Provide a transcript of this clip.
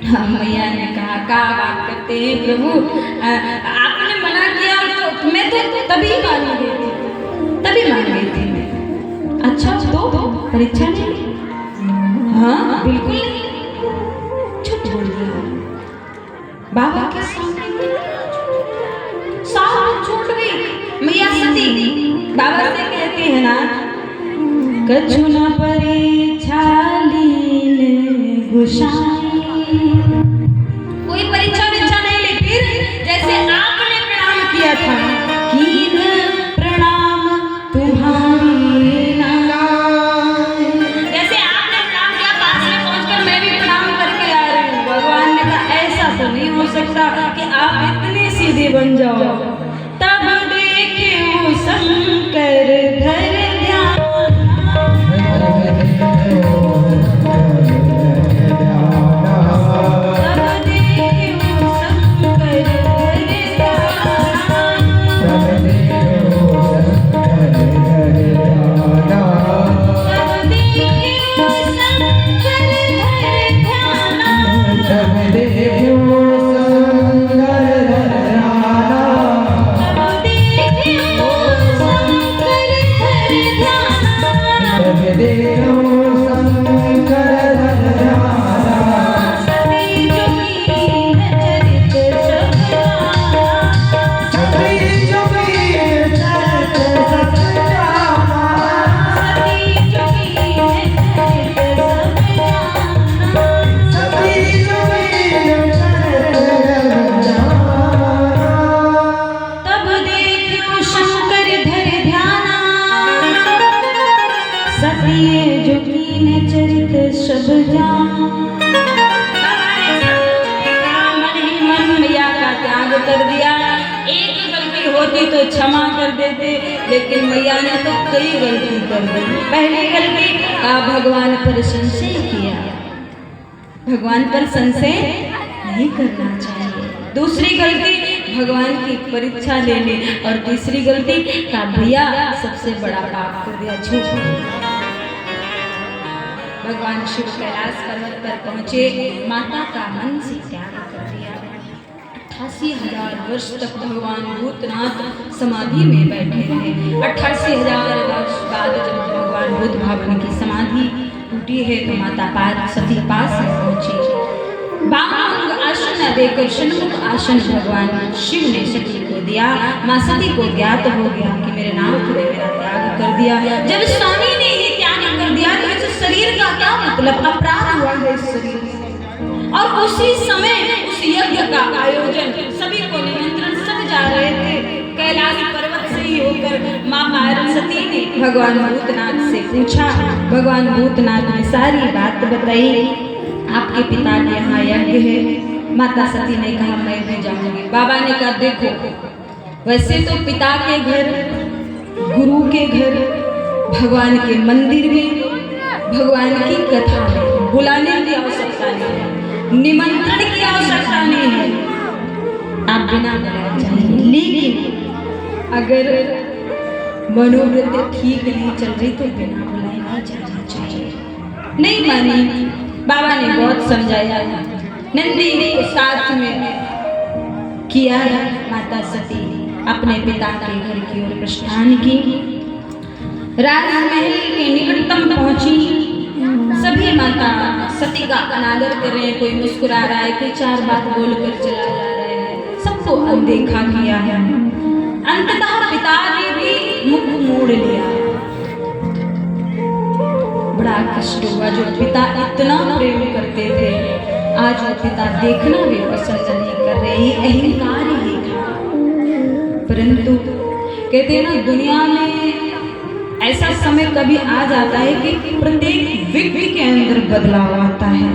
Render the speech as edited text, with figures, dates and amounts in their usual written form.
हाँ, मैया ने कहा क्या बात करते हैं प्रभु, आपने मना किया तो मैं तो तभी मान गई थी, तभी मान गई थी मैं। अच्छा तो परीक्षा नहीं? हाँ बिल्कुल नहीं, झूठ बोल दिया बाबा के सामने, साफ छूट गई। मैया सती बाबा से कहती है ना, कछु न परीक्षा लीन गुसाई, कोई परीक्षा नहीं ली। फिर जैसे आपने प्रणाम किया था, कीन प्रणाम तुम्हारी नाय, जैसे आपने प्रणाम किया पास में पहुंचकर मैं भी प्रणाम करके आ रही हूँ। भगवान ने कहा ऐसा तो नहीं हो सकता कि आप इतनी सीधी बन जाओ। तब देखियो शंकर धर ध्यान, कर दिया। एक गलती होती तो क्षमा कर देते, लेकिन मैया ने तो कई गलती कर दी। पहली गलती भगवान पर संशय किया, भगवान पर संशय नहीं करना चाहिए। दूसरी गलती भगवान की परीक्षा लेने, और तीसरी गलती का भैया सबसे बड़ा पाप कर दिया, झूठ। भगवान शिव कैलाश पर्वत पर पहुंचे, माता का मन से त्याग कर दिया। 88,000 वर्ष तक भगवान भूतनाथ समाधि में बैठे रहे। 88,000 वर्ष बाद जब भगवान बुद्ध भगवान की समाधि टूटी है तो माता सती पास में पहुंची। बांग आसन न देकर षण्मुख आसन भगवान शिव ने सती को दिया। माँ सती को ज्ञात हो गया कि मेरे नाम ने मेरा त्याग कर दिया। जब स्वामी ने ये त्याग कर दिया तो इस शरीर का क्या मतलब, अपराध हुआ है इस शरीर से। और उसी समय उस यज्ञ का आयोजन, सभी को निमंत्रण, सब जा रहे थे। कैलाश पर्वत से ही होकर माँ पार्वती ने भगवान भूतनाथ से पूछा। भगवान भूतनाथ ने सारी बात बताई, आपके पिता के यहाँ यज्ञ है। माता सती ने कहा मैं भी जाऊंगी। बाबा ने कहा देखो, वैसे तो पिता के घर, गुरु के घर, भगवान के मंदिर में, भगवान की कथा में बुलाने की आवश्यकता नहीं है, निमंत्रण की आवश्यकता नहीं है, आप बिना बुलाए चाहिए। लेकिन अगर मनोवृत्ति ठीक नहीं चल रही तो बिना बुलाए नहीं जाना चाहिए। नहीं मानी, बाबा ने बहुत समझाया। नंदी को साथ में किया। माता सती अपने पिता के घर की ओर प्रस्थान की। राजमहल के निकटतम पहुंची। सभी माता सती का अनादर कर रहे हैं, कोई मुस्कुरा रहा है, कोई चार बात बोलकर चला जा रहा है, सबको अनदेखा किया है। अंततः पिता ने भी मुख मोड़ लिया। बड़ा कष्ट हुआ। जो पिता इतना प्रेम करते थे, आज वो पिता देखना भी पसंद नहीं कर रहे, अहंकार ही था। परंतु कहते हैं ना, दुनिया में ऐसा समय कभी आ जाता है कि प्रत्येक व्यक्ति के अंदर बदलाव आता है।